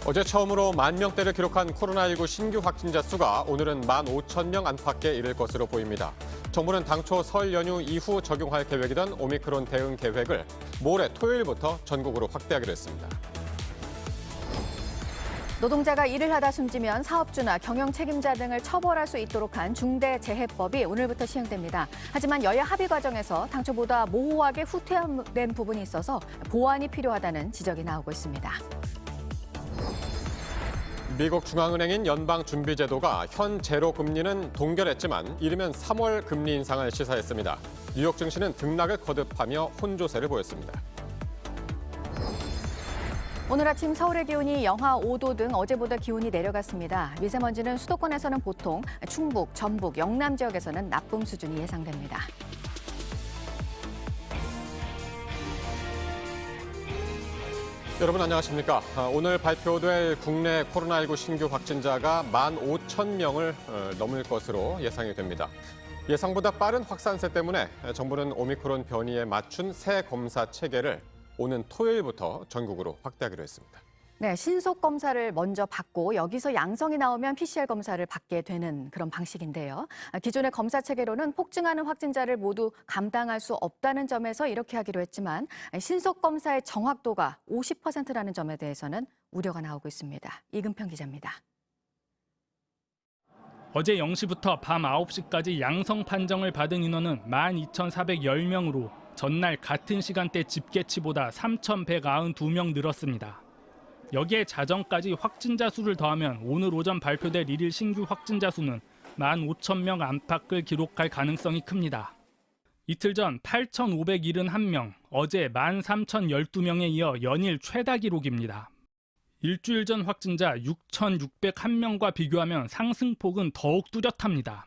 어제 처음으로 10,000명대를 기록한 코로나19 신규 확진자 수가 오늘은 15,000명 안팎에 이를 것으로 보입니다. 정부는 당초 설 연휴 이후 적용할 계획이던 오미크론 대응 계획을 모레 토요일부터 전국으로 확대하기로 했습니다. 노동자가 일을 하다 숨지면 사업주나 경영 책임자 등을 처벌할 수 있도록 한 중대재해법이 오늘부터 시행됩니다. 하지만 여야 합의 과정에서 당초보다 모호하게 후퇴된 부분이 있어서 보완이 필요하다는 지적이 나오고 있습니다. 미국 중앙은행인 연방준비제도가 현 제로 금리는 동결했지만 이르면 3월 금리 인상을 시사했습니다. 뉴욕 증시는 등락을 거듭하며 혼조세를 보였습니다. 오늘 아침 서울의 기온이 영하 5도 등 어제보다 기온이 내려갔습니다. 미세먼지는 수도권에서는 보통, 충북, 전북, 영남 지역에서는 나쁨 수준이 예상됩니다. 여러분 안녕하십니까? 오늘 발표될 국내 코로나19 신규 확진자가 15,000명을 넘을 것으로 예상이 됩니다. 예상보다 빠른 확산세 때문에 정부는 오미크론 변이에 맞춘 새 검사 체계를 오는 토요일부터 전국으로 확대하기로 했습니다. 네, 신속 검사를 먼저 받고 여기서 양성이 나오면 PCR 검사를 받게 되는 그런 방식인데요. 기존의 검사 체계로는 폭증하는 확진자를 모두 감당할 수 없다는 점에서 이렇게 하기로 했지만 신속 검사의 정확도가 50%라는 점에 대해서는 우려가 나오고 있습니다. 이근평 기자입니다. 어제 0시부터 밤 9시까지 양성 판정을 받은 인원은 12,410명으로 전날 같은 시간대 집계치보다 3,192명 늘었습니다. 여기에 자정까지 확진자 수를 더하면 오늘 오전 발표될 1일 신규 확진자 수는 15,000명 안팎을 기록할 가능성이 큽니다. 이틀 전 8,571명, 어제 13,012명에 이어 연일 최다 기록입니다. 일주일 전 확진자 6,601명과 비교하면 상승폭은 더욱 뚜렷합니다.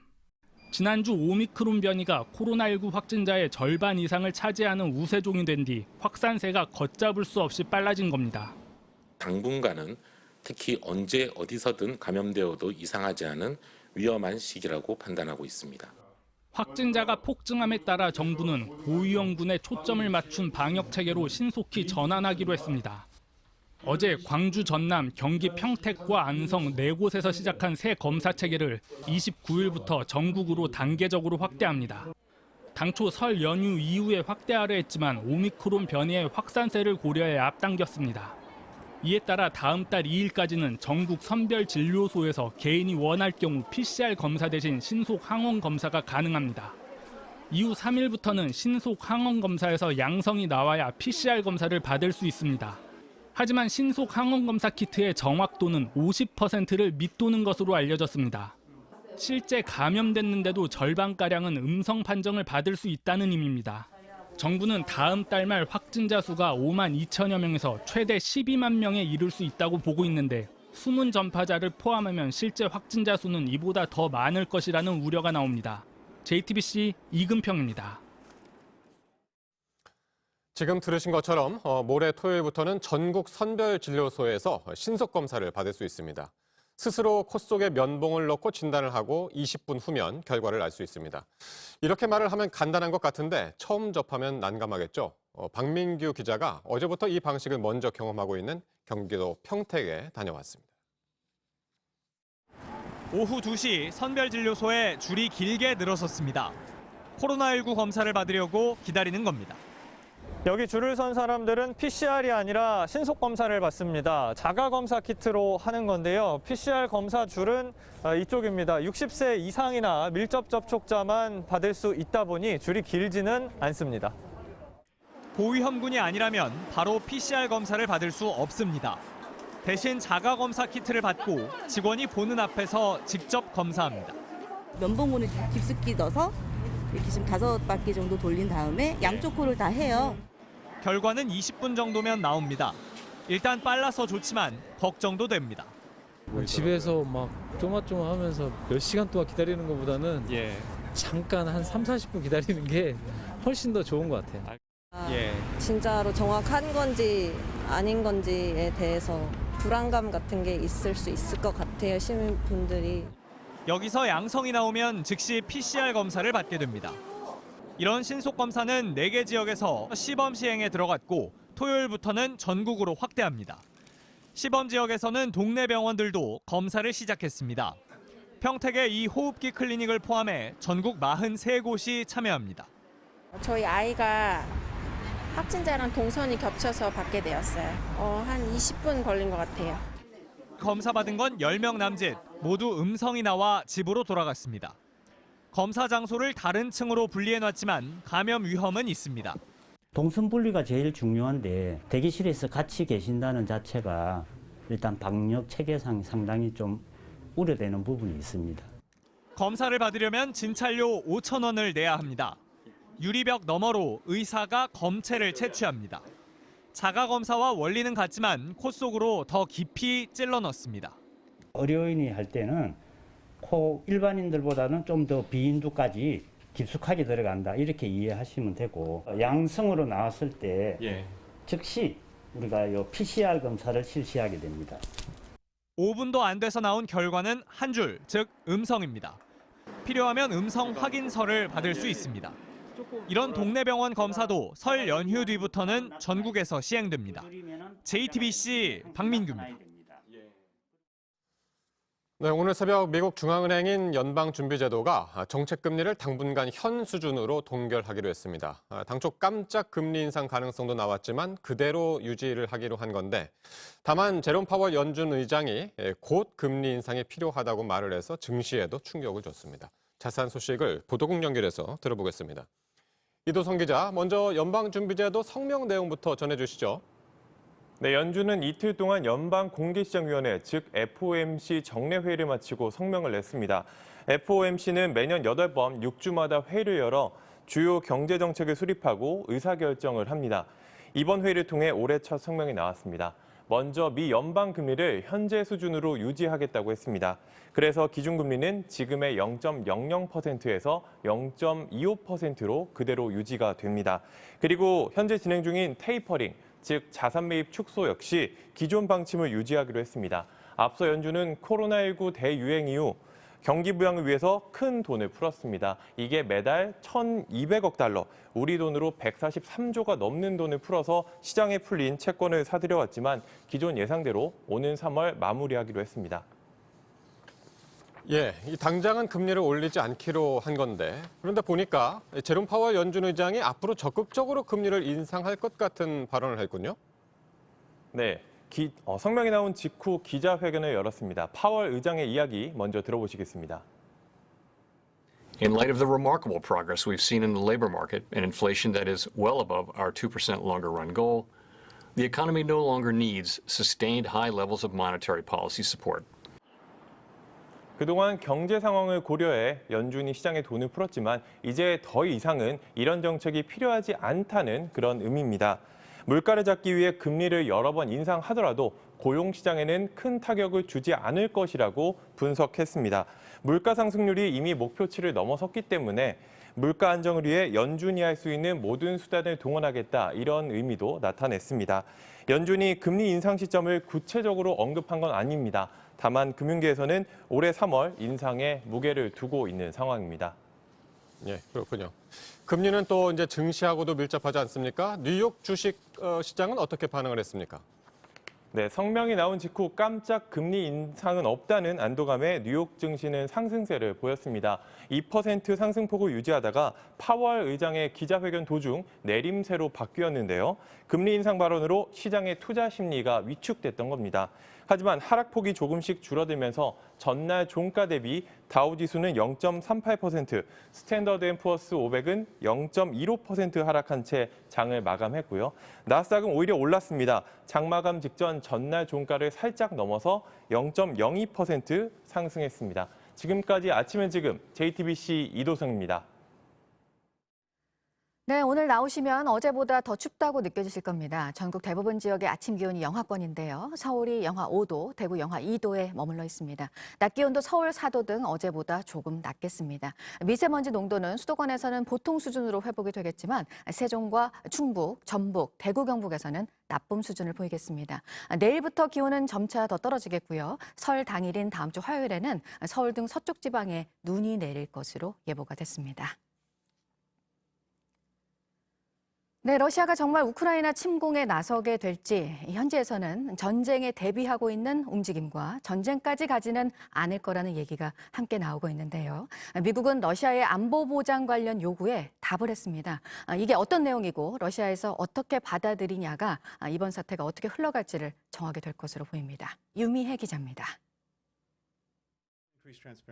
지난주 오미크론 변이가 코로나19 확진자의 절반 이상을 차지하는 우세종이 된 뒤 확산세가 걷잡을 수 없이 빨라진 겁니다. 당분간은 특히 언제 어디서든 감염되어도 이상하지 않은 위험한 시기라고 판단하고 있습니다. 확진자가 폭증함에 따라 정부는 고위험군에 초점을 맞춘 방역 체계로 신속히 전환하기로 했습니다. 어제 광주, 전남, 경기 평택과 안성 4곳에서 시작한 새 검사 체계를 29일부터 전국으로 단계적으로 확대합니다. 당초 설 연휴 이후에 확대하려 했지만 오미크론 변이의 확산세를 고려해 앞당겼습니다. 이에 따라 다음 달 2일까지는 전국 선별 진료소에서 개인이 원할 경우 PCR 검사 대신 신속 항원 검사가 가능합니다. 이후 3일부터는 신속 항원 검사에서 양성이 나와야 PCR 검사를 받을 수 있습니다. 하지만 신속 항원 검사 키트의 정확도는 50%를 밑도는 것으로 알려졌습니다. 실제 감염됐는데도 절반가량은 음성 판정을 받을 수 있다는 의미입니다. 정부는 다음 달 말 확진자 수가 5만 2천여 명에서 최대 12만 명에 이를 수 있다고 보고 있는데 숨은 전파자를 포함하면 실제 확진자 수는 이보다 더 많을 것이라는 우려가 나옵니다. JTBC 이근평입니다. 지금 들으신 것처럼 모레 토요일부터는 전국 선별진료소에서 신속검사를 받을 수 있습니다. 스스로 코 속에 면봉을 넣고 진단을 하고 20분 후면 결과를 알 수 있습니다. 이렇게 말을 하면 간단한 것 같은데 처음 접하면 난감하겠죠. 박민규 기자가 어제부터 이 방식을 먼저 경험하고 있는 경기도 평택에 다녀왔습니다. 오후 2시 선별진료소에 줄이 길게 늘어섰습니다. 코로나19 검사를 받으려고 기다리는 겁니다. 여기 줄을 선 사람들은 PCR이 아니라 신속검사를 받습니다. 자가검사 키트로 하는 건데요. PCR 검사 줄은 이쪽입니다. 60세 이상이나 밀접 접촉자만 받을 수 있다 보니 줄이 길지는 않습니다. 고위험군이 아니라면 바로 PCR 검사를 받을 수 없습니다. 대신 자가검사 키트를 받고 직원이 보는 앞에서 직접 검사합니다. 면봉을 깊숙이 넣어서 이렇게 지금 5바퀴 정도 돌린 다음에 양쪽 코를 다 해요. 결과는 20분 정도면 나옵니다. 일단 빨라서 좋지만 걱정도 됩니다. 집에서 막 쪼마쪼마하면서 몇 시간 동안 기다리는 것보다는 잠깐 한 30-40분 기다리는 게 훨씬 더 좋은 것 같아요. 진짜로 정확한 건지 아닌 건지에 대해서 불안감 같은 게 있을 수 있을 것 같아요, 시민분들이. 여기서 양성이 나오면 즉시 PCR 검사를 받게 됩니다. 이런 신속검사는 4개 지역에서 시범 시행에 들어갔고 토요일부터는 전국으로 확대합니다. 시범 지역에서는 동네 병원들도 검사를 시작했습니다. 평택의 이 호흡기 클리닉을 포함해 전국 43곳이 참여합니다. 저희 아이가 확진자랑 동선이 겹쳐서 받게 되었어요. 한 20분 걸린 것 같아요. 검사 받은 건 10명 남짓, 모두 음성이 나와 집으로 돌아갔습니다. 검사 장소를 다른 층으로 분리해놨지만 감염 위험은 있습니다. 동선 분리가 제일 중요한데 대기실에서 같이 계신다는 자체가 일단 방역 체계상 상당히 좀 우려되는 부분이 있습니다. 검사를 받으려면 진찰료 5,000원을 내야 합니다. 유리벽 너머로 의사가 검체를 채취합니다. 자가검사와 원리는 같지만 코 속으로 더 깊이 찔러 넣습니다. 의료인이 할 때는 코 일반인들보다는 좀 더 비인두까지 깊숙하게 들어간다 이렇게 이해하시면 되고 양성으로 나왔을 때 즉시 우리가 요 PCR 검사를 실시하게 됩니다. 5분도 안 돼서 나온 결과는 한 줄, 즉 음성입니다. 필요하면 음성 확인서를 받을 수 있습니다. 이런 동네 병원 검사도 설 연휴 뒤부터는 전국에서 시행됩니다. JTBC 박민규입니다. 네, 오늘 새벽 미국 중앙은행인 연방준비제도가 정책 금리를 당분간 현 수준으로 동결하기로 했습니다. 당초 깜짝 금리 인상 가능성도 나왔지만 그대로 유지를 하기로 한 건데 다만 제롬 파월 연준 의장이 곧 금리 인상이 필요하다고 말을 해서 증시에도 충격을 줬습니다. 자세한 소식을 보도국 연결해서 들어보겠습니다. 이도성 기자, 먼저 연방준비제도 성명 내용부터 전해주시죠. 네, 연준은 이틀 동안 연방공개시장위원회, 즉 FOMC 정례회의를 마치고 성명을 냈습니다. FOMC는 매년 8번 6주마다 회의를 열어 주요 경제정책을 수립하고 의사결정을 합니다. 이번 회의를 통해 올해 첫 성명이 나왔습니다. 먼저 미 연방금리를 현재 수준으로 유지하겠다고 했습니다. 그래서 기준금리는 지금의 0.00%에서 0.25%로 그대로 유지가 됩니다. 그리고 현재 진행 중인 테이퍼링, 즉 자산 매입 축소 역시 기존 방침을 유지하기로 했습니다. 앞서 연준은 코로나19 대유행 이후 경기 부양을 위해서 큰 돈을 풀었습니다. 이게 매달 1,200억 달러, 우리 돈으로 143조가 넘는 돈을 풀어서 시장에 풀린 채권을 사들여왔지만 기존 예상대로 오는 3월 마무리하기로 했습니다. 이 당장은 금리를 올리지 않기로 한 건데 그런데 보니까 제롬 파월 연준 의장이 앞으로 적극적으로 금리를 인상할 것 같은 발언을 했군요. 네, 성명이 나온 직후 기자회견을 열었습니다. 파월 의장의 이야기 먼저 들어보시겠습니다. In light of the remarkable progress we've seen in the labor market and inflation that is well above our 2% longer run goal, the economy no longer needs sustained high levels of monetary policy support. 그동안 경제 상황을 고려해 연준이 시장에 돈을 풀었지만 이제 더 이상은 이런 정책이 필요하지 않다는 그런 의미입니다. 물가를 잡기 위해 금리를 여러 번 인상하더라도 고용 시장에는 큰 타격을 주지 않을 것이라고 분석했습니다. 물가 상승률이 이미 목표치를 넘어섰기 때문에 물가 안정을 위해 연준이 할 수 있는 모든 수단을 동원하겠다 이런 의미도 나타냈습니다. 연준이 금리 인상 시점을 구체적으로 언급한 건 아닙니다. 다만 금융계에서는 올해 3월 인상에 무게를 두고 있는 상황입니다. 그렇군요. 금리는 또 이제 증시하고도 밀접하지 않습니까? 뉴욕 주식 시장은 어떻게 반응을 했습니까? 네, 성명이 나온 직후 깜짝 금리 인상은 없다는 안도감에 뉴욕 증시는 상승세를 보였습니다. 2% 상승폭을 유지하다가 파월 의장의 기자회견 도중 내림세로 바뀌었는데요. 금리 인상 발언으로 시장의 투자 심리가 위축됐던 겁니다. 하지만 하락폭이 조금씩 줄어들면서 전날 종가 대비 다우지수는 0.38%, 스탠더드앤푸어스 500은 0.15% 하락한 채 장을 마감했고요. 나스닥은 오히려 올랐습니다. 장 마감 직전 전날 종가를 살짝 넘어서 0.02% 상승했습니다. 지금까지 아침엔 지금 JTBC 이도성입니다. 네, 오늘 나오시면 어제보다 더 춥다고 느껴지실 겁니다. 전국 대부분 지역의 아침 기온이 영하권인데요. 서울이 영하 5도, 대구 영하 2도에 머물러 있습니다. 낮 기온도 서울 4도 등 어제보다 조금 낮겠습니다. 미세먼지 농도는 수도권에서는 보통 수준으로 회복이 되겠지만 세종과 충북, 전북, 대구 경북에서는 나쁨 수준을 보이겠습니다. 내일부터 기온은 점차 더 떨어지겠고요. 설 당일인 다음 주 화요일에는 서울 등 서쪽 지방에 눈이 내릴 것으로 예보가 됐습니다. 네, 러시아가 정말 우크라이나 침공에 나서게 될지 현지에서는 전쟁에 대비하고 있는 움직임과 전쟁까지 가지는 않을 거라는 얘기가 함께 나오고 있는데요. 미국은 러시아의 안보 보장 관련 요구에 답을 했습니다. 이게 어떤 내용이고 러시아에서 어떻게 받아들이냐가 이번 사태가 어떻게 흘러갈지를 정하게 될 것으로 보입니다. 유미혜 기자입니다.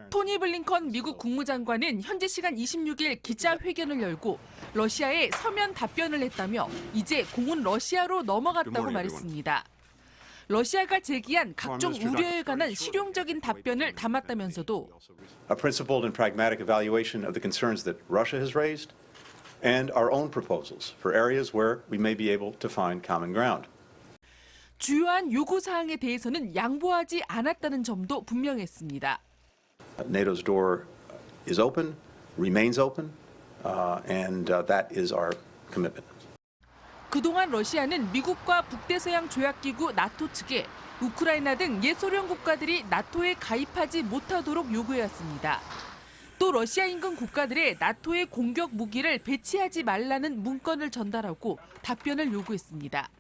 토니 블링컨 미국 국무장관은 현지 시간 26일 기자회견을 열고 러시아에 서면 답변을 했다며 이제 공은 러시아로 넘어갔다고 말했습니다. 러시아가 제기한 각종 우려에 관한 실용적인 답변을 담았다면서도 A principled and pragmatic evaluation of the concerns that Russia has raised and our own proposals for areas where we may be able to find common ground. 주요한 요구 사항에 대해서는 양보하지 않았다는 점도 분명했습니다. NATO's door is open, remains open, and that is our commitment. 그동안 러시아는 미국과 북대서양 조약기구 나토 측에 우크라이나 등 예소련 국가들이 나토에 가입하지 못하도록 요구해왔습니다. 또 러시아 인근 국가들의 나토의 공격 무기를 배치하지 말라는 문건을 전달하고 답변을 요구했습니다.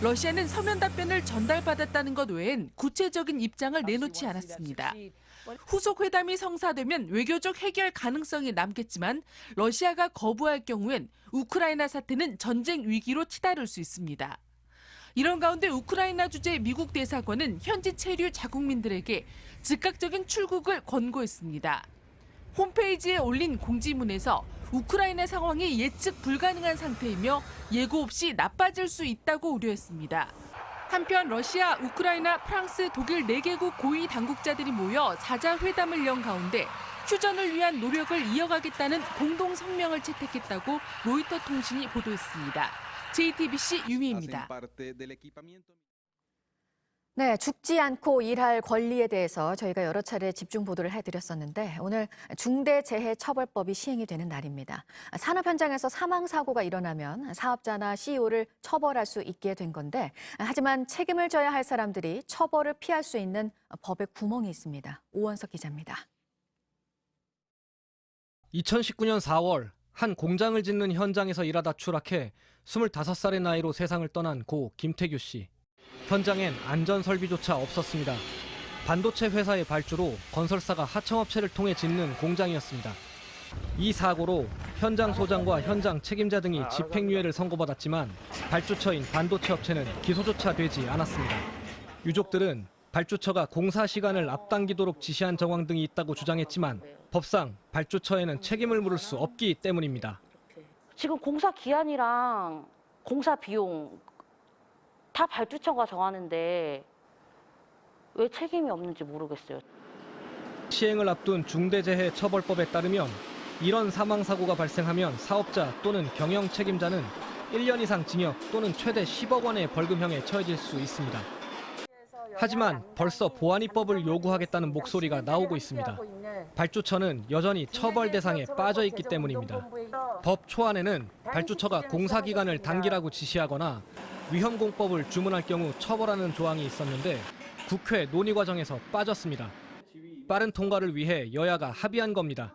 러시아는 서면 답변을 전달받았다는 것 외엔 구체적인 입장을 내놓지 않았습니다. 후속 회담이 성사되면 외교적 해결 가능성이 남겠지만 러시아가 거부할 경우엔 우크라이나 사태는 전쟁 위기로 치달을 수 있습니다. 이런 가운데 우크라이나 주재 미국 대사관은 현지 체류 자국민들에게 즉각적인 출국을 권고했습니다. 홈페이지에 올린 공지문에서 우크라이나 상황이 예측 불가능한 상태이며 예고 없이 나빠질 수 있다고 우려했습니다. 한편 러시아, 우크라이나, 프랑스, 독일 4개국 고위 당국자들이 모여 4자 회담을 연 가운데 휴전을 위한 노력을 이어가겠다는 공동 성명을 채택했다고 로이터 통신이 보도했습니다. JTBC 유미입니다. 네, 죽지 않고 일할 권리에 대해서 저희가 여러 차례 집중 보도를 해드렸었는데 오늘 중대재해처벌법이 시행이 되는 날입니다. 산업 현장에서 사망 사고가 일어나면 사업자나 CEO를 처벌할 수 있게 된 건데 하지만 책임을 져야 할 사람들이 처벌을 피할 수 있는 법에 구멍이 있습니다. 오원석 기자입니다. 2019년 4월 한 공장을 짓는 현장에서 일하다 추락해 25살의 나이로 세상을 떠난 고 김태규 씨. 현장엔 안전설비조차 없었습니다. 반도체 회사의 발주로 건설사가 하청업체를 통해 짓는 공장이었습니다. 이 사고로 현장 소장과 현장 책임자 등이 집행유예를 선고받았지만 발주처인 반도체 업체는 기소조차 되지 않았습니다. 유족들은 발주처가 공사 시간을 앞당기도록 지시한 정황 등이 있다고 주장했지만 법상 발주처에는 책임을 물을 수 없기 때문입니다. 지금 공사 기한이랑 공사 비용 다 발주처가 정하는데 왜 책임이 없는지 모르겠어요. 시행을 앞둔 중대재해처벌법에 따르면 이런 사망사고가 발생하면 사업자 또는 경영 책임자는 1년 이상 징역 또는 최대 10억 원의 벌금형에 처해질 수 있습니다. 하지만 벌써 보안입법을 요구하겠다는 목소리가 나오고 있습니다. 발주처는 여전히 처벌 대상에 빠져 있기 때문입니다. 법 초안에는 발주처가 공사 기간을 단기라고 지시하거나 위험공법을 주문할 경우 처벌하는 조항이 있었는데 국회 논의 과정에서 빠졌습니다. 빠른 통과를 위해 여야가 합의한 겁니다.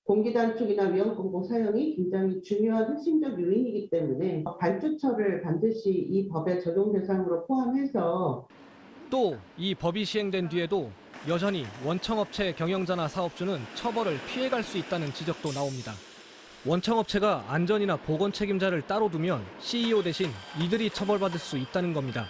공기 단축이나 위험공법 사용이 굉장히 중요한 핵심적 요인이기 때문에 발주처를 반드시 이 법의 적용 대상으로 포함해서 또 이 법이 시행된 뒤에도 여전히 원청업체 경영자나 사업주는 처벌을 피해갈 수 있다는 지적도 나옵니다. 원청업체가 안전이나 보건 책임자를 따로 두면 CEO 대신 이들이 처벌받을 수 있다는 겁니다.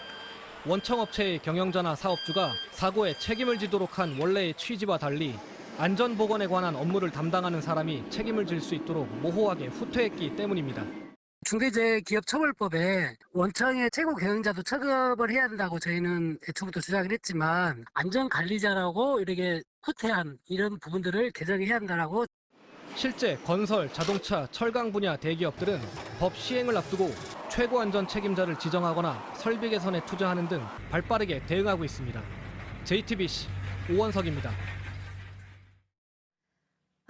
원청업체의 경영자나 사업주가 사고에 책임을 지도록 한 원래의 취지와 달리 안전보건에 관한 업무를 담당하는 사람이 책임을 질 수 있도록 모호하게 후퇴했기 때문입니다. 중대재해기업처벌법에 원청의 최고 경영자도 처벌을 해야 한다고 저희는 애초부터 주장을 했지만 안전관리자라고 이렇게 후퇴한 이런 부분들을 개정해야 한다라고. 실제 건설, 자동차, 철강 분야 대기업들은 법 시행을 앞두고 최고 안전 책임자를 지정하거나 설비 개선에 투자하는 등 발빠르게 대응하고 있습니다. JTBC 오원석입니다.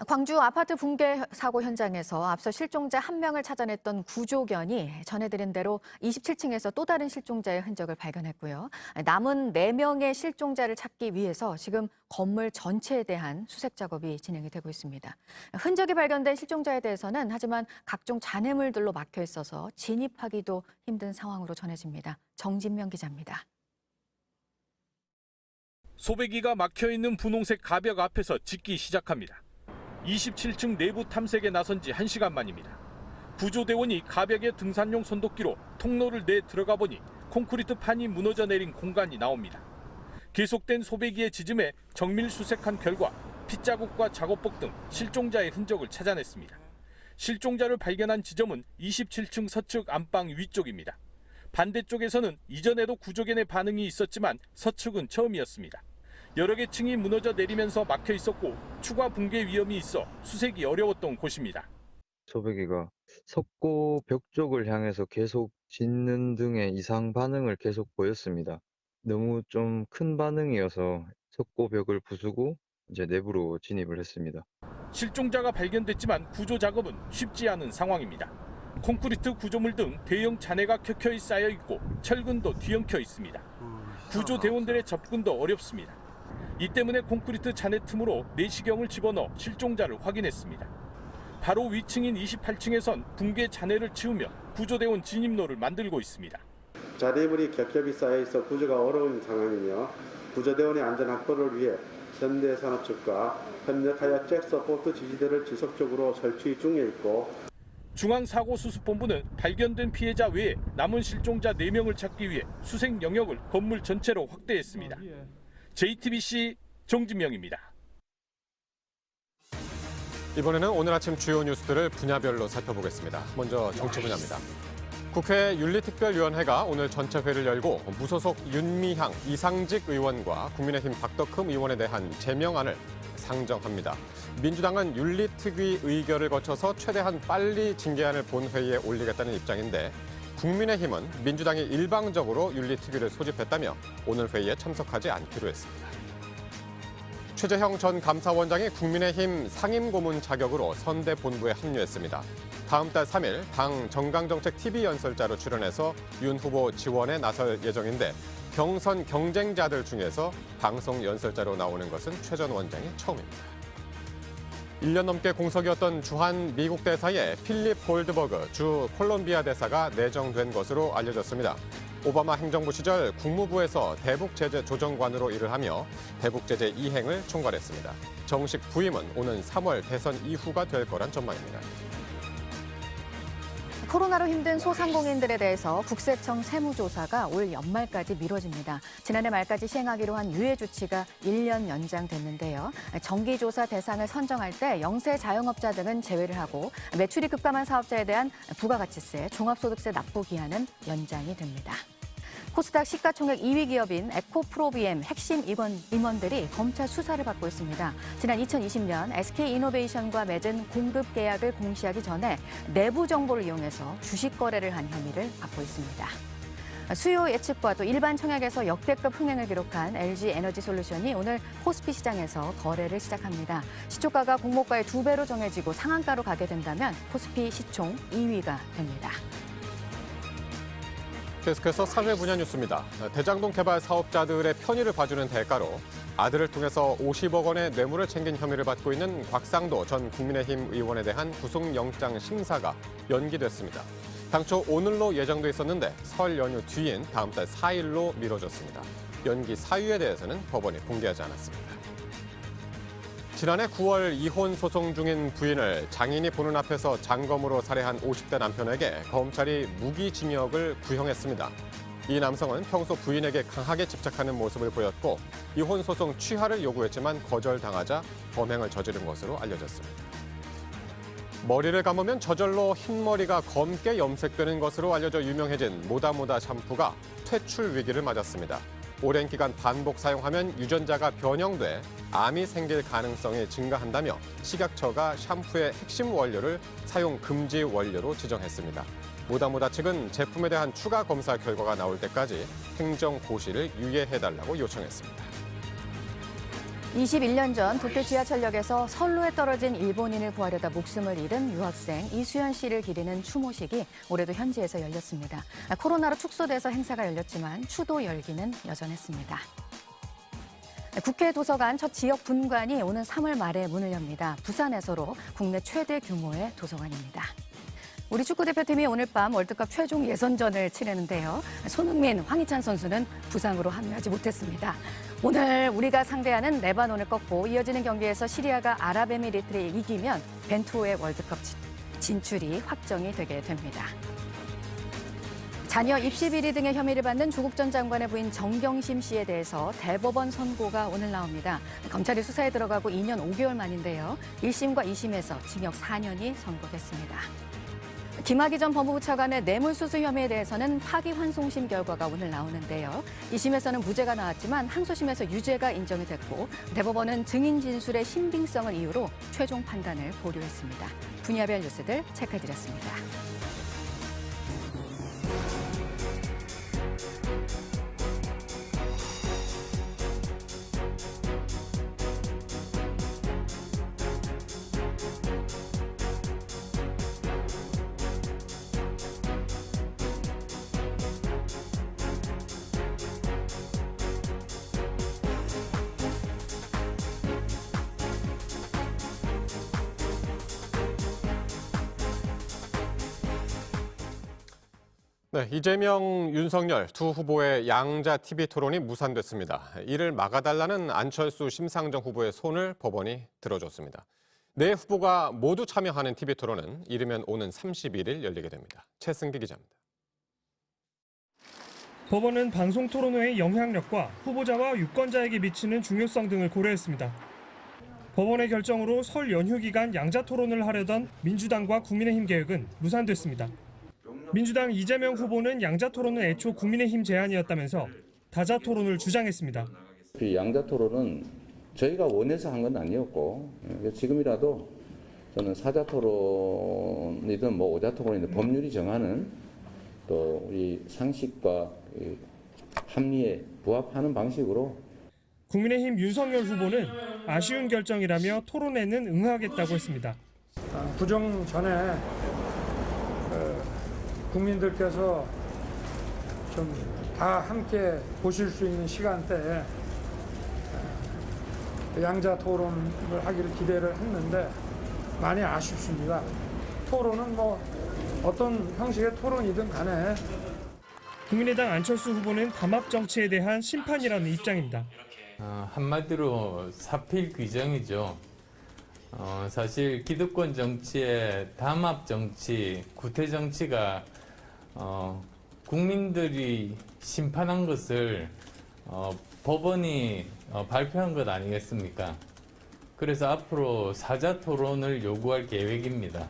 광주 아파트 붕괴 사고 현장에서 앞서 실종자 1명을 찾아냈던 구조견이 전해드린 대로 27층에서 또 다른 실종자의 흔적을 발견했고요. 남은 4명의 실종자를 찾기 위해서 지금 건물 전체에 대한 수색 작업이 진행이 되고 있습니다. 흔적이 발견된 실종자에 대해서는 하지만 각종 잔해물들로 막혀 있어서 진입하기도 힘든 상황으로 전해집니다. 정진명 기자입니다. 소배기가 막혀있는 분홍색 가벽 앞에서 짓기 시작합니다. 27층 내부 탐색에 나선 지 1시간 만입니다. 구조대원이 가벽의 등산용 손도끼로 통로를 내 들어가 보니 콘크리트 판이 무너져 내린 공간이 나옵니다. 계속된 소배기의 지짐에 정밀 수색한 결과 핏자국과 작업복 등 실종자의 흔적을 찾아냈습니다. 실종자를 발견한 지점은 27층 서측 안방 위쪽입니다. 반대쪽에서는 이전에도 구조견의 반응이 있었지만 서측은 처음이었습니다. 여러 개 층이 무너져 내리면서 막혀 있었고 추가 붕괴 위험이 있어 수색이 어려웠던 곳입니다. 소배기가 석고 벽 쪽을 향해서 계속 짖는 등의 이상 반응을 계속 보였습니다. 너무 좀 큰 반응이어서 석고 벽을 부수고 이제 내부로 진입을 했습니다. 실종자가 발견됐지만 구조 작업은 쉽지 않은 상황입니다. 콘크리트 구조물 등 대형 잔해가 켜켜이 쌓여 있고 철근도 뒤엉켜 있습니다. 구조대원들의 접근도 어렵습니다. 이 때문에 콘크리트 잔해 틈으로 내시경을 집어넣어 실종자를 확인했습니다. 바로 위층인 28층에선 붕괴 잔해를 치우며 구조대원 진입로를 만들고 있습니다. 잔해물이 겹겹이 쌓여 있어 구조가 어려운 상황이며 구조대원의 안전 확보를 위해 현대산업 측과 협력하여 잭서포트 지지대를 지속적으로 설치 중에 있고 중앙사고수습본부는 발견된 피해자 외에 남은 실종자 4명을 찾기 위해 수색 영역을 건물 전체로 확대했습니다. JTBC 정진명입니다. 이번에는 오늘 아침 주요 뉴스들을 분야별로 살펴보겠습니다. 먼저 정치 분야입니다. 국회 윤리특별위원회가 오늘 전체 회를 열고 무소속 윤미향, 이상직 의원과 국민의힘 박덕흠 의원에 대한 제명안을 상정합니다. 민주당은 윤리특위 의결을 거쳐서 최대한 빨리 징계안을 본회의에 올리겠다는 입장인데 국민의힘은 민주당이 일방적으로 윤리특위를 소집했다며 오늘 회의에 참석하지 않기로 했습니다. 최재형 전 감사원장이 국민의힘 상임고문 자격으로 선대본부에 합류했습니다. 다음 달 3일 당 정강정책 TV 연설자로 출연해서 윤 후보 지원에 나설 예정인데 경선 경쟁자들 중에서 방송 연설자로 나오는 것은 최 전 원장이 처음입니다. 1년 넘게 공석이었던 주한 미국 대사에 필립 골드버그 주 콜롬비아 대사가 내정된 것으로 알려졌습니다. 오바마 행정부 시절 국무부에서 대북제재 조정관으로 일을 하며 대북제재 이행을 총괄했습니다. 정식 부임은 오는 3월 대선 이후가 될 거란 전망입니다. 코로나로 힘든 소상공인들에 대해서 국세청 세무조사가 올 연말까지 미뤄집니다. 지난해 말까지 시행하기로 한 유예 조치가 1년 연장됐는데요. 정기조사 대상을 선정할 때 영세 자영업자 등은 제외를 하고 매출이 급감한 사업자에 대한 부가가치세, 종합소득세 납부 기한은 연장이 됩니다. 코스닥 시가총액 2위 기업인 에코프로비엠 핵심 임원들이 검찰 수사를 받고 있습니다. 지난 2020년 SK이노베이션과 맺은 공급 계약을 공시하기 전에 내부 정보를 이용해서 주식 거래를 한 혐의를 받고 있습니다. 수요 예측과 또 일반 청약에서 역대급 흥행을 기록한 LG에너지솔루션이 오늘 코스피 시장에서 거래를 시작합니다. 시초가가 공모가의 2배로 정해지고 상한가로 가게 된다면 코스피 시총 2위가 됩니다. 계속해서 사회 분야 뉴스입니다. 대장동 개발 사업자들의 편의를 봐주는 대가로 아들을 통해서 50억 원의 뇌물을 챙긴 혐의를 받고 있는 곽상도 전 국민의힘 의원에 대한 구속영장 심사가 연기됐습니다. 당초 오늘로 예정돼 있었는데 설 연휴 뒤인 다음 달 4일로 미뤄졌습니다. 연기 사유에 대해서는 법원이 공개하지 않았습니다. 지난해 9월 이혼 소송 중인 부인을 장인이 보는 앞에서 장검으로 살해한 50대 남편에게 검찰이 무기징역을 구형했습니다. 이 남성은 평소 부인에게 강하게 집착하는 모습을 보였고 이혼 소송 취하를 요구했지만 거절당하자 범행을 저지른 것으로 알려졌습니다. 머리를 감으면 저절로 흰머리가 검게 염색되는 것으로 알려져 유명해진 모다모다 샴푸가 퇴출 위기를 맞았습니다. 오랜 기간 반복 사용하면 유전자가 변형돼 암이 생길 가능성이 증가한다며 식약처가 샴푸의 핵심 원료를 사용 금지 원료로 지정했습니다. 모다모다 측은 제품에 대한 추가 검사 결과가 나올 때까지 행정 고시를 유예해달라고 요청했습니다. 21년 전 도쿄 지하철역에서 선로에 떨어진 일본인을 구하려다 목숨을 잃은 유학생 이수연 씨를 기리는 추모식이 올해도 현지에서 열렸습니다. 코로나로 축소돼서 행사가 열렸지만 추도 열기는 여전했습니다. 국회 도서관 첫 지역 분관이 오는 3월 말에 문을 엽니다. 부산에서로 국내 최대 규모의 도서관입니다. 우리 축구대표팀이 오늘 밤 월드컵 최종 예선전을 치르는데요. 손흥민, 황희찬 선수는 부상으로 합류하지 못했습니다. 오늘 우리가 상대하는 레바논을 꺾고 이어지는 경기에서 시리아가 아랍에미리트를 이기면 벤투호의 월드컵 진출이 확정이 되게 됩니다. 자녀 입시 비리 등의 혐의를 받는 조국 전 장관의 부인 정경심 씨에 대해서 대법원 선고가 오늘 나옵니다. 검찰이 수사에 들어가고 2년 5개월 만인데요. 1심과 2심에서 징역 4년이 선고됐습니다. 김학의 전 법무부 차관의 뇌물수수 혐의에 대해서는 파기환송심 결과가 오늘 나오는데요. 2심에서는 무죄가 나왔지만 항소심에서 유죄가 인정이 됐고 대법원은 증인 진술의 신빙성을 이유로 최종 판단을 보류했습니다. 분야별 뉴스들 체크해드렸습니다. 네, 이재명, 윤석열 두 후보의 양자 TV 토론이 무산됐습니다. 이를 막아달라는 안철수, 심상정 후보의 손을 법원이 들어줬습니다. 네 후보가 모두 참여하는 TV 토론은 이르면 오는 31일 열리게 됩니다. 최승기 기자입니다. 법원은 방송 토론회의 영향력과 후보자와 유권자에게 미치는 중요성 등을 고려했습니다. 법원의 결정으로 설 연휴 기간 양자 토론을 하려던 민주당과 국민의힘 계획은 무산됐습니다. 민주당 이재명 후보는 양자 토론은 애초 국민의힘 제안이었다면서 다자 토론을 주장했습니다. 양자 토론은 저희가 원해서 한 건 아니었고 지금이라도 저는 사자 토론이든 오자 토론이든 법률이 정하는 또 우리 상식과 합리에 부합하는 방식으로. 국민의힘 윤석열 후보는 아쉬운 결정이라며 토론회는 응하겠다고 했습니다. 구정 전에 국민들께서 좀 다 함께 보실 수 있는 시간대에 양자 토론을 하기를 기대를 했는데 많이 아쉽습니다. 토론은 어떤 형식의 토론이든 간에. 국민의당 안철수 후보는 담합 정치에 대한 심판이라는 입장입니다. 한마디로 사필 규정이죠. 사실 기득권 정치의 담합 정치, 구태 정치가 국민들이 심판한 것을 법원이 발표한 것 아니겠습니까? 그래서 앞으로 사자 토론을 요구할 계획입니다.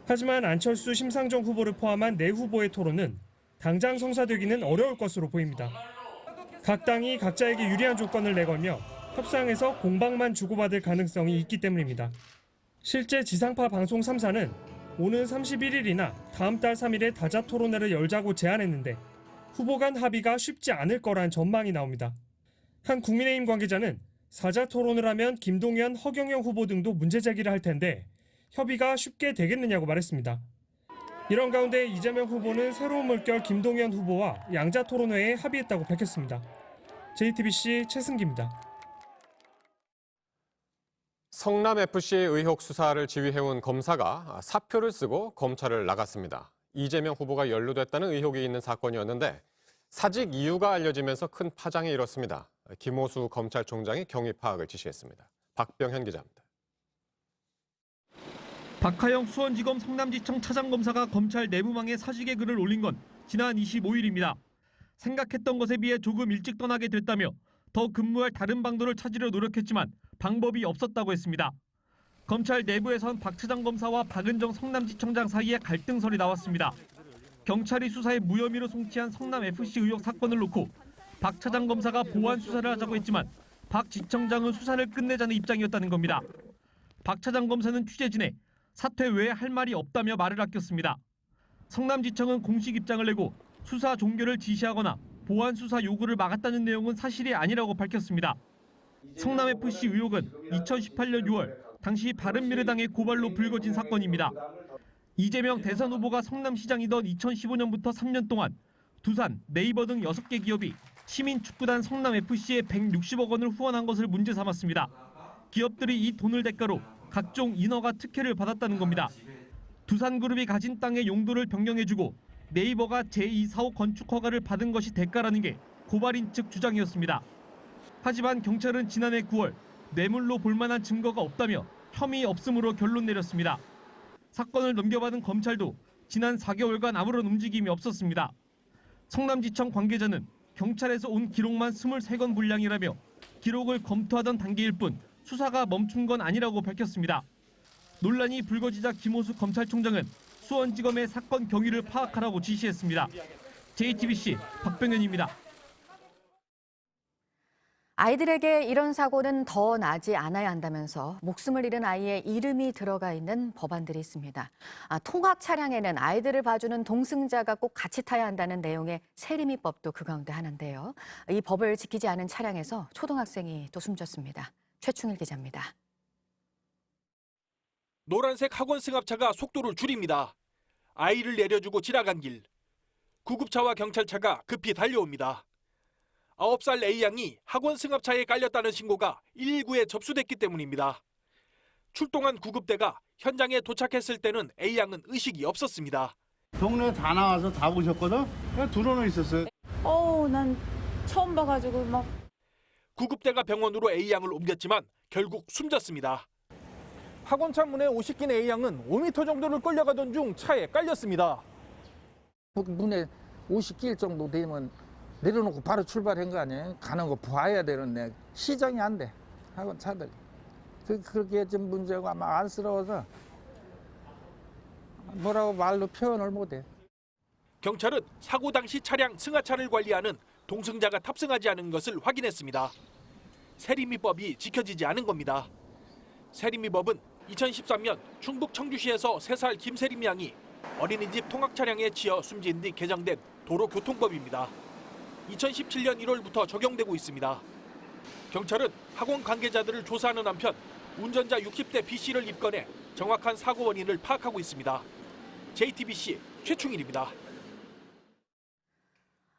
하지만 안철수, 심상정 후보를 포함한 네 후보의 토론은 당장 성사되기는 어려울 것으로 보입니다. 각 당이 각자에게 유리한 조건을 내걸며 협상에서 공방만 주고받을 가능성이 있기 때문입니다. 실제 지상파 방송 3사는 오는 31일이나 다음 달 3일에 다자 토론회를 열자고 제안했는데 후보 간 합의가 쉽지 않을 거란 전망이 나옵니다. 한 국민의힘 관계자는 사자 토론을 하면 김동연, 허경영 후보 등도 문제 제기를 할 텐데 협의가 쉽게 되겠느냐고 말했습니다. 이런 가운데 이재명 후보는 새로운 물결 김동연 후보와 양자 토론회에 합의했다고 밝혔습니다. JTBC 최승기입니다. 성남FC 의혹 수사를 지휘해온 검사가 사표를 쓰고 검찰을 나갔습니다. 이재명 후보가 연루됐다는 의혹이 있는 사건이었는데 사직 이유가 알려지면서 큰 파장이 일었습니다. 김호수 검찰총장이 경위 파악을 지시했습니다. 박병현 기자입니다. 박하영 수원지검 성남지청 차장검사가 검찰 내부망에 사직의 글을 올린 건 지난 25일입니다. 생각했던 것에 비해 조금 일찍 떠나게 됐다며 더 근무할 다른 방도를 찾으려 노력했지만 방법이 없었다고 했습니다. 검찰 내부에선 박 차장검사와 박은정 성남지청장 사이에 갈등설이 나왔습니다. 경찰이 수사에 무혐의로 송치한 성남FC 의혹 사건을 놓고 박 차장검사가 보완 수사를 하자고 했지만 박 지청장은 수사를 끝내자는 입장이었다는 겁니다. 박 차장검사는 취재진에 사퇴 외에 할 말이 없다며 말을 아꼈습니다. 성남지청은 공식 입장을 내고 수사 종결을 지시하거나 보완 수사 요구를 막았다는 내용은 사실이 아니라고 밝혔습니다. 성남FC 의혹은 2018년 6월 당시 바른미래당의 고발로 불거진 사건입니다. 이재명 대선 후보가 성남시장이던 2015년부터 3년 동안 두산, 네이버 등 6개 기업이 시민축구단 성남FC에 160억 원을 후원한 것을 문제 삼았습니다. 기업들이 이 돈을 대가로 각종 인허가 특혜를 받았다는 겁니다. 두산그룹이 가진 땅의 용도를 변경해주고 네이버가 제2사호 건축 허가를 받은 것이 대가라는 게 고발인 측 주장이었습니다. 하지만 경찰은 지난해 9월 뇌물로 볼만한 증거가 없다며 혐의 없음으로 결론 내렸습니다. 사건을 넘겨받은 검찰도 지난 4개월간 아무런 움직임이 없었습니다. 성남지청 관계자는 경찰에서 온 기록만 23건 분량이라며 기록을 검토하던 단계일 뿐 수사가 멈춘 건 아니라고 밝혔습니다. 논란이 불거지자 김호수 검찰총장은 수원지검에 사건 경위를 파악하라고 지시했습니다. JTBC 박병현입니다. 아이들에게 이런 사고는 더 나지 않아야 한다면서 목숨을 잃은 아이의 이름이 들어가 있는 법안들이 있습니다. 통학 차량에는 아이들을 봐주는 동승자가 꼭 같이 타야 한다는 내용의 세리미법도 그 가운데 하나인데요. 이 법을 지키지 않은 차량에서 초등학생이 또 숨졌습니다. 최충일 기자입니다. 노란색 학원 승합차가 속도를 줄입니다. 아이를 내려주고 지나간 길. 구급차와 경찰차가 급히 달려옵니다. 9살 A양이 학원 승합차에 깔렸다는 신고가 119에 접수됐기 때문입니다. 출동한 구급대가 현장에 도착했을 때는 A양은 의식이 없었습니다. 동네 다 나와서 다 보셨거든? 그냥 들어는 있었어요. 난 처음 봐가지고 막. 구급대가 병원으로 A양을 옮겼지만 결국 숨졌습니다. 학원차 문에 옷이 낀 A양은 5m 정도를 끌려가던 중 차에 깔렸습니다. 문에 옷이 낄 정도 되면 내려놓고 바로 출발한 거 아니에요? 가는 거 봐야 되는데 시정이 안 돼. 학원 차들이. 그렇게 좀 문제고 아마 안쓰러워서 뭐라고 말로 표현을 못해. 경찰은 사고 당시 차량 승하차를 관리하는 동승자가 탑승하지 않은 것을 확인했습니다. 세리미법이 지켜지지 않은 겁니다. 세리미법은 2013년 충북 청주시에서 3살 김세림 양이 어린이집 통학 차량에 치여 숨진 뒤 개정된 도로교통법입니다. 2017년 1월부터 적용되고 있습니다. 경찰은 학원 관계자들을 조사하는 한편 운전자 60대 B씨를 입건해 정확한 사고 원인을 파악하고 있습니다. JTBC 최충일입니다.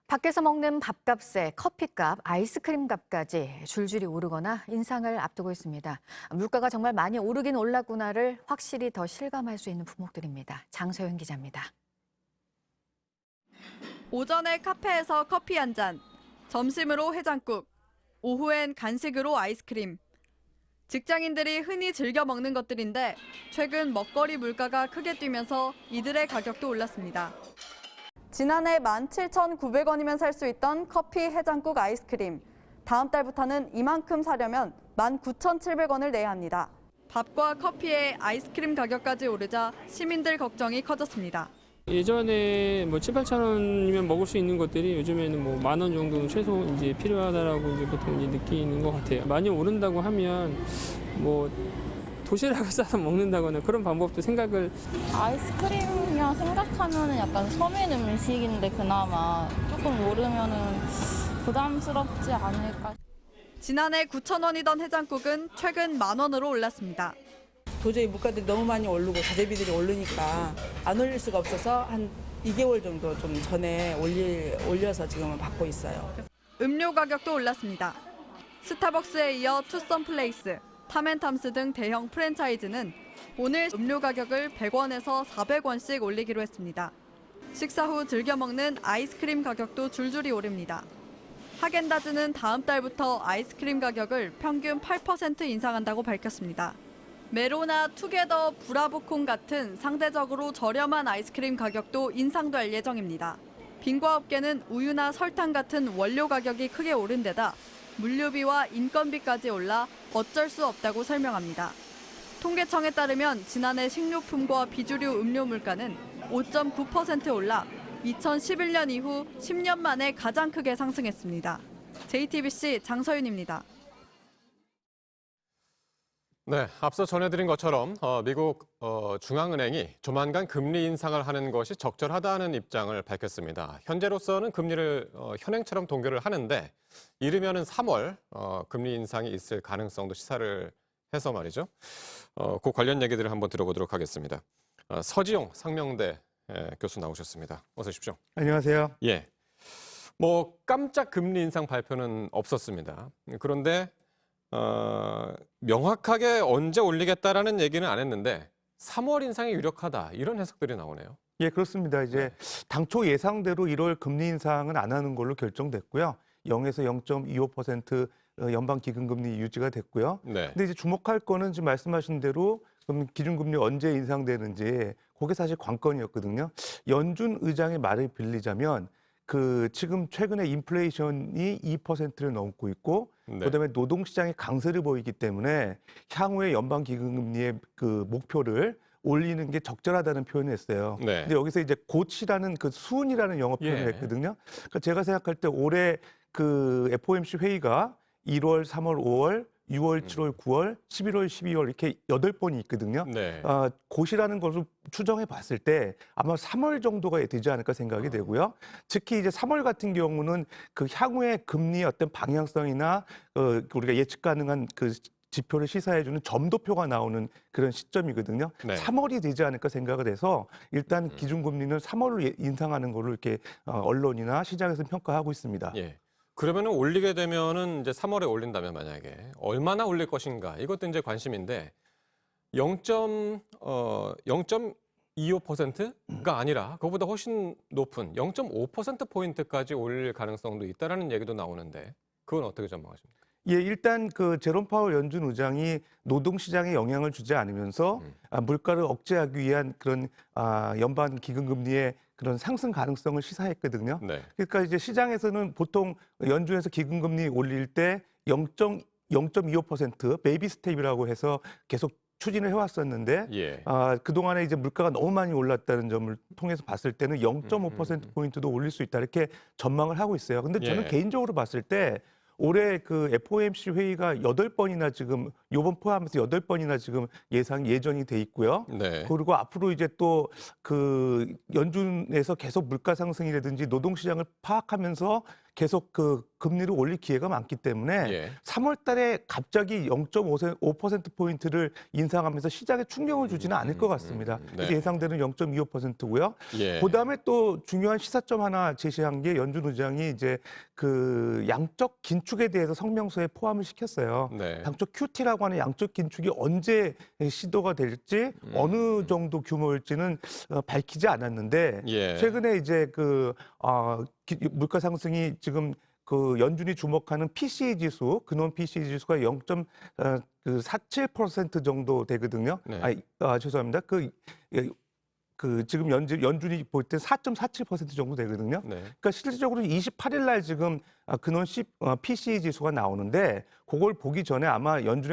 밖에서 먹는 밥값에 커피값, 아이스크림 값까지 줄줄이 오르거나 인상을 앞두고 있습니다. 물가가 정말 많이 오르긴 올랐구나를 확실히 더 실감할 수 있는 품목들입니다. 장서윤 기자입니다. 오전에 카페에서 커피 한 잔, 점심으로 해장국, 오후엔 간식으로 아이스크림. 직장인들이 흔히 즐겨 먹는 것들인데 최근 먹거리 물가가 크게 뛰면서 이들의 가격도 올랐습니다. 지난해 17,900원이면 살 수 있던 커피, 해장국, 아이스크림. 다음 달부터는 이만큼 사려면 19,700원을 내야 합니다. 밥과 커피에 아이스크림 가격까지 오르자 시민들 걱정이 커졌습니다. 예전에 7, 8천 원이면 먹을 수 있는 것들이 요즘에는 10,000원 정도는 최소 이제 필요하다라고 이제 보통 이제 느끼는 것 같아요. 많이 오른다고 하면 도시락을 싸서 먹는다거나 그런 방법도 생각을. 아이스크림이라 생각하면은 약간 서민 음식인데 그나마 조금 오르면은 부담스럽지 않을까. 지난해 9,000원이던 해장국은 최근 10,000원으로 올랐습니다. 도저히 물가들이 너무 많이 오르고 자재비들이 오르니까 안 올릴 수가 없어서 한 2개월 정도 좀 전에 올려서 지금은 받고 있어요. 음료 가격도 올랐습니다. 스타벅스에 이어 투썸플레이스, 탐앤탐스 등 대형 프랜차이즈는 오늘 음료 가격을 100원에서 400원씩 올리기로 했습니다. 식사 후 즐겨 먹는 아이스크림 가격도 줄줄이 오릅니다. 하겐다즈는 다음 달부터 아이스크림 가격을 평균 8% 인상한다고 밝혔습니다. 메로나 투게더, 브라보콘 같은 상대적으로 저렴한 아이스크림 가격도 인상될 예정입니다. 빈과업계는 우유나 설탕 같은 원료 가격이 크게 오른 데다 물류비와 인건비까지 올라 어쩔 수 없다고 설명합니다. 통계청에 따르면 지난해 식료품과 비주류 음료 물가는 5.9% 올라 2011년 이후 10년 만에 가장 크게 상승했습니다. JTBC 장서윤입니다. 네, 앞서 전해드린 것처럼 미국 중앙은행이 조만간 금리 인상을 하는 것이 적절하다는 입장을 밝혔습니다. 현재로서는 금리를 현행처럼 동결을 하는데 이르면은 3월 금리 인상이 있을 가능성도 시사를 해서 말이죠. 그 관련 얘기들을 한번 들어보도록 하겠습니다. 서지용 상명대 교수 나오셨습니다. 어서 오십시오. 안녕하세요. 예, 뭐 깜짝 금리 인상 발표는 없었습니다. 그런데 명확하게 언제 올리겠다라는 얘기는 안 했는데 3월 인상이 유력하다 이런 해석들이 나오네요. 예, 그렇습니다. 이제 당초 예상대로 1월 금리 인상은 안 하는 걸로 결정됐고요. 0에서 0.25% 연방 기준금리 유지가 됐고요. 네. 근데 이제 주목할 거는 지금 말씀하신 대로 그럼 기준금리 언제 인상되는지 그게 사실 관건이었거든요. 연준 의장의 말을 빌리자면 지금 최근에 인플레이션이 2%를 넘고 있고 네. 그다음에 노동시장의 강세를 보이기 때문에 향후에 연방기금리의 목표를 올리는 게 적절하다는 표현을 했어요. 네. 근데 여기서 이제 곧이라는 수은이라는 영어 표현을 예. 했거든요. 그러니까 제가 생각할 때 올해 FOMC 회의가 1월, 3월, 5월, 6월, 7월, 9월, 11월, 12월 이렇게 8번이 있거든요. 네. 곧이라는 것을 추정해 봤을 때 아마 3월 정도가 되지 않을까 생각이 되고요. 특히 이제 3월 같은 경우는 향후의 금리의 어떤 방향성이나 우리가 예측 가능한 지표를 시사해주는 점도표가 나오는 그런 시점이거든요. 네. 3월이 되지 않을까 생각을 해서 일단 기준금리는 3월로 인상하는 걸로 이렇게 언론이나 시장에서 평가하고 있습니다. 예. 그러면은 올리게 되면은 이제 3월에 올린다면 만약에 얼마나 올릴 것인가 이것도 이제 관심인데 0.25%가 아니라 그거보다 훨씬 높은 0.5% 포인트까지 올릴 가능성도 있다라는 얘기도 나오는데 그건 어떻게 전망하십니까? 예, 일단 제롬 파월 연준 의장이 노동시장에 영향을 주지 않으면서 물가를 억제하기 위한 그런 연방 기준금리의 그런 상승 가능성을 시사했거든요. 네. 그러니까 이제 시장에서는 보통 연준에서 기준금리 올릴 때 0.25% 베이비 스텝이라고 해서 계속 추진을 해왔었는데 예. 그동안에 이제 물가가 너무 많이 올랐다는 점을 통해서 봤을 때는 0.5%포인트도 올릴 수 있다 이렇게 전망을 하고 있어요. 근데 저는 예. 개인적으로 봤을 때 올해 FOMC 회의가 8번이나 지금 요번 포함해서 8번이나 지금 예정이 돼 있고요. 네. 그리고 앞으로 이제 또 연준에서 계속 물가 상승이라든지 노동 시장을 파악하면서 계속 금리를 올릴 기회가 많기 때문에 예. 3월 달에 갑자기 0.5%포인트를 인상하면서 시장에 충격을 주지는 않을 것 같습니다. 그래서 네. 예상되는 0.25%고요. 예. 그다음에 또 중요한 시사점 하나 제시한 게 연준 의장이 이제 양적 긴축에 대해서 성명서에 포함을 시켰어요. 네. 당초 QT라고 하는 양적 긴축이 언제 시도가 될지 어느 정도 규모일지는 밝히지 않았는데 예. 최근에 이제 물가 상승이 지금 연준이 주목하는 PCE 지수, 근원 PCE 지수가 0.47% 정도 되거든요. 네. 죄송합니다. 지금 연준이 볼 때 4.47% 정도 되거든요. 네. 그러니까 실질적으로 28일 날 지금 근원 PCE 지수가 나오는데 그걸 보기 전에 아마 연준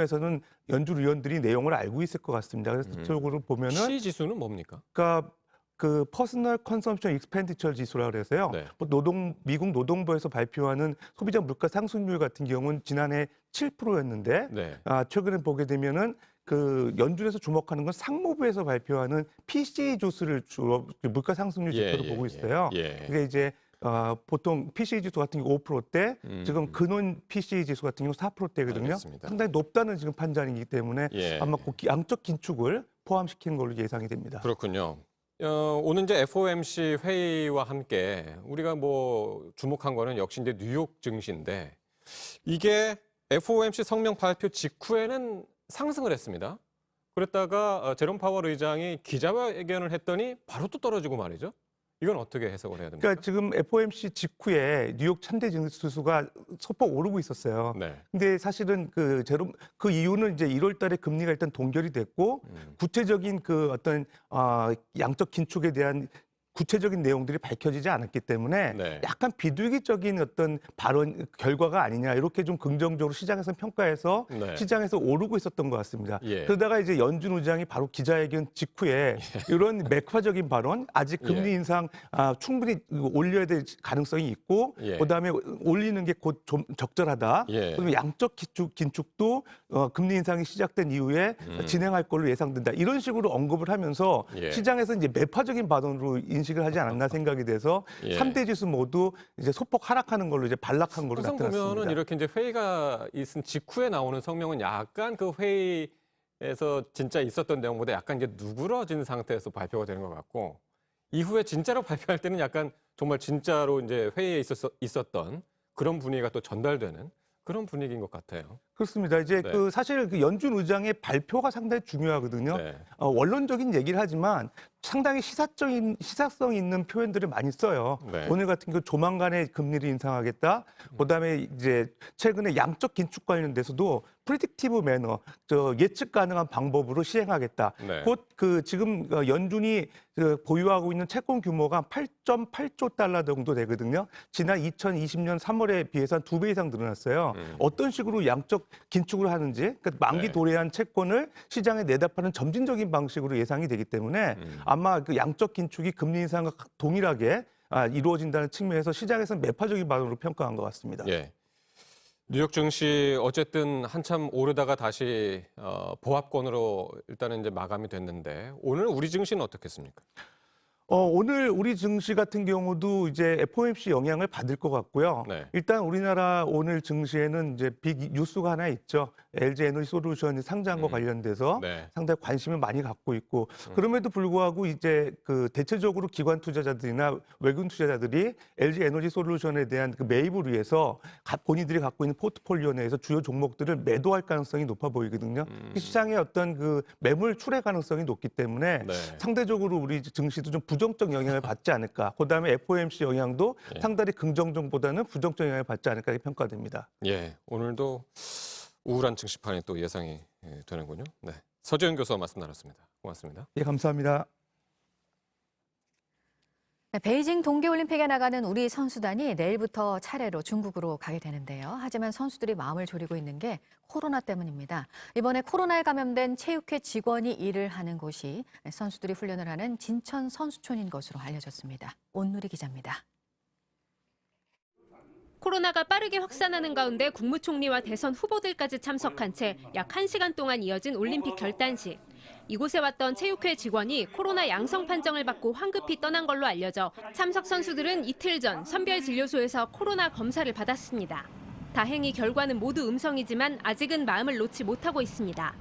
의원들이 내용을 알고 있을 것 같습니다. 그래서 전적으로 보면은 PCE 지수는 뭡니까? 그러니까 퍼스널 컨섬션 익스펜디처 지수라고 그래서요. 네. 미국 노동부에서 발표하는 소비자 물가 상승률 같은 경우는 지난해 7%였는데 네. 최근에 보게 되면은 연준에서 주목하는 건 상무부에서 발표하는 PCE 지수를 주로 물가 상승률 지표로 보고 있어요. 예. 그게 이제 보통 PCE 지수 같은 경우 5%대, 지금 근원 PCE 지수 같은 경우 4%대거든요. 알겠습니다. 상당히 높다는 지금 판단이기 때문에 예. 아마 양적 긴축을 포함시킨 걸로 예상이 됩니다. 그렇군요. 오늘 이제 FOMC 회의와 함께 우리가 주목한 거는 역시 이제 뉴욕 증시인데 이게 FOMC 성명 발표 직후에는 상승을 했습니다. 그랬다가 제롬 파월 의장이 기자회견을 했더니 바로 또 떨어지고 말이죠. 이건 어떻게 해석을 해야 됩니까? 그러니까 지금 FOMC 직후에 뉴욕 천대 지수가 소폭 오르고 있었어요. 네. 근데 사실은 그 이유는 이제 1월 달에 금리가 일단 동결이 됐고 구체적인 어떤 양적 긴축에 대한 구체적인 내용들이 밝혀지지 않았기 때문에 네. 약간 비둘기적인 어떤 발언 결과가 아니냐 이렇게 좀 긍정적으로 시장에서 평가해서 네. 시장에서 오르고 있었던 것 같습니다. 예. 그러다가 이제 연준 의장이 바로 기자회견 직후에 이런 매크화적인 발언, 아직 금리 예. 인상 충분히 올려야 될 가능성이 있고 예. 그다음에 올리는 게 곧 좀 적절하다. 예. 그다음에 양적 긴축도 금리 인상이 시작된 이후에 진행할 걸로 예상된다. 이런 식으로 언급을 하면서 예. 시장에서 이제 매파적인 발언으로 인식을 하지 않았나 생각이 돼서 예. 3대 지수 모두 이제 소폭 하락하는 걸로 이제 반락한 걸로 항상 나타났습니다. 보면은 이렇게 이제 회의가 있은 직후에 나오는 성명은 약간 그 회의에서 진짜 있었던 내용보다 약간 이제 누그러진 상태에서 발표가 되는 것 같고 이후에 진짜로 발표할 때는 약간 정말 진짜로 이제 회의에 있었던 그런 분위기가 또 전달되는 그런 분위기인 것 같아요. 그렇습니다. 이제 네. 사실 그 연준 의장의 발표가 상당히 중요하거든요. 네. 원론적인 얘기를 하지만 상당히 시사성 있는 표현들을 많이 써요. 네. 오늘 같은 경우 조만간에 금리를 인상하겠다. 그다음에 이제 최근에 양적 긴축 관련돼서도 프리딕티브 매너, 예측 가능한 방법으로 시행하겠다. 네. 곧 그 지금 연준이 보유하고 있는 채권 규모가 8.8조 달러 정도 되거든요. 지난 2020년 3월에 비해서 한 2배 이상 늘어났어요. 어떤 식으로 양적 긴축을 하는지, 그러니까 만기 네. 도래한 채권을 시장에 내다파는 점진적인 방식으로 예상이 되기 때문에 아마 그 양적 긴축이 금리 인상과 동일하게 이루어진다는 측면에서 시장에서는 매파적인 반응으로 평가한 것 같습니다. 예. 뉴욕 증시 어쨌든 한참 오르다가 다시 보합권으로 일단은 이제 마감이 됐는데 오늘 우리 증시는 어떻겠습니까? 오늘 우리 증시 같은 경우도 이제 FOMC 영향을 받을 것 같고요. 네. 일단 우리나라 오늘 증시에는 이제 빅 뉴스가 하나 있죠. LG 에너지 솔루션이 상장과 관련돼서 네. 상당히 관심을 많이 갖고 있고 그럼에도 불구하고 이제 그 대체적으로 기관 투자자들이나 외국인 투자자들이 LG 에너지 솔루션에 대한 그 매입을 위해서 본인들이 갖고 있는 포트폴리오 내에서 주요 종목들을 매도할 가능성이 높아 보이거든요. 시장의 어떤 그 매물 출회 가능성이 높기 때문에 네. 상대적으로 우리 증시도 좀 부정적 영향을 받지 않을까. 그다음에 FOMC 영향도 상당히 긍정적보다는 부정적 영향을 받지 않을까 이렇게 평가됩니다. 예, 오늘도 우울한 증시판이 또 예상이 되는군요. 네, 서재현 교수와 말씀 나눴습니다. 고맙습니다. 예, 감사합니다. 네, 베이징 동계올림픽에 나가는 우리 선수단이 내일부터 차례로 중국으로 가게 되는데요. 하지만 선수들이 마음을 졸이고 있는 게 코로나 때문입니다. 이번에 코로나에 감염된 체육회 직원이 일을 하는 곳이 선수들이 훈련을 하는 진천 선수촌인 것으로 알려졌습니다. 온누리 기자입니다. 코로나가 빠르게 확산하는 가운데 국무총리와 대선 후보들까지 참석한 채 약 1시간 동안 이어진 올림픽 결단식. 이곳에 왔던 체육회 직원이 코로나 양성 판정을 받고 황급히 떠난 걸로 알려져 참석 선수들은 이틀 전 선별진료소에서 코로나 검사를 받았습니다. 다행히 결과는 모두 음성이지만 아직은 마음을 놓지 못하고 있습니다.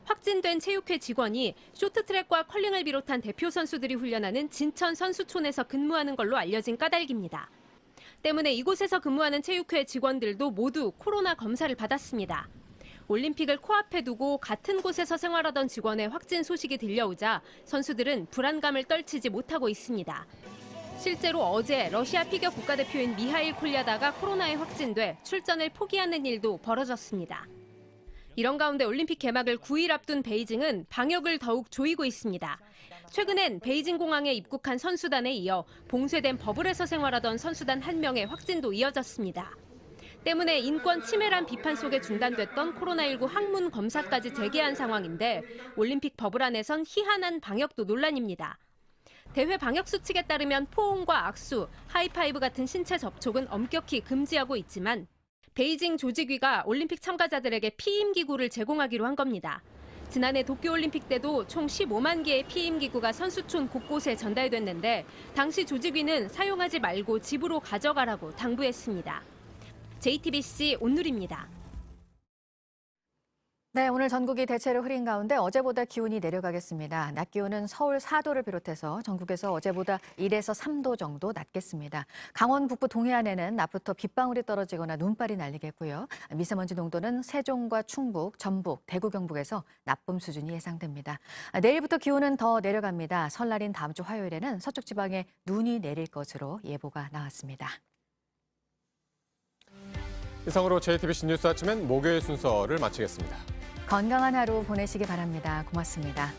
확진된 체육회 직원이 쇼트트랙과 컬링을 비롯한 대표 선수들이 훈련하는 진천 선수촌에서 근무하는 걸로 알려진 까닭입니다. 때문에 이곳에서 근무하는 체육회 직원들도 모두 코로나 검사를 받았습니다. 올림픽을 코앞에 두고 같은 곳에서 생활하던 직원의 확진 소식이 들려오자 선수들은 불안감을 떨치지 못하고 있습니다. 실제로 어제 러시아 피겨 국가대표인 미하일 콜랴다가 코로나에 확진돼 출전을 포기하는 일도 벌어졌습니다. 이런 가운데 올림픽 개막을 9일 앞둔 베이징은 방역을 더욱 조이고 있습니다. 최근엔 베이징 공항에 입국한 선수단에 이어 봉쇄된 버블에서 생활하던 선수단 1명의 확진도 이어졌습니다. 때문에 인권 침해란 비판 속에 중단됐던 코로나19 항문 검사까지 재개한 상황인데 올림픽 버블 안에선 희한한 방역도 논란입니다. 대회 방역 수칙에 따르면 포옹과 악수, 하이파이브 같은 신체 접촉은 엄격히 금지하고 있지만 베이징 조직위가 올림픽 참가자들에게 피임기구를 제공하기로 한 겁니다. 지난해 도쿄올림픽 때도 총 15만 개의 피임기구가 선수촌 곳곳에 전달됐는데 당시 조직위는 사용하지 말고 집으로 가져가라고 당부했습니다. JTBC 온누리입니다. 네, 오늘 전국이 대체로 흐린 가운데 어제보다 기온이 내려가겠습니다. 낮 기온은 서울 4도를 비롯해서 전국에서 어제보다 1에서 3도 정도 낮겠습니다. 강원 북부 동해안에는 낮부터 빗방울이 떨어지거나 눈발이 날리겠고요. 미세먼지 농도는 세종과 충북, 전북, 대구, 경북에서 나쁨 수준이 예상됩니다. 내일부터 기온은 더 내려갑니다. 설날인 다음 주 화요일에는 서쪽 지방에 눈이 내릴 것으로 예보가 나왔습니다. 이상으로 JTBC 뉴스 아침엔 목요일 순서를 마치겠습니다. 건강한 하루 보내시기 바랍니다. 고맙습니다.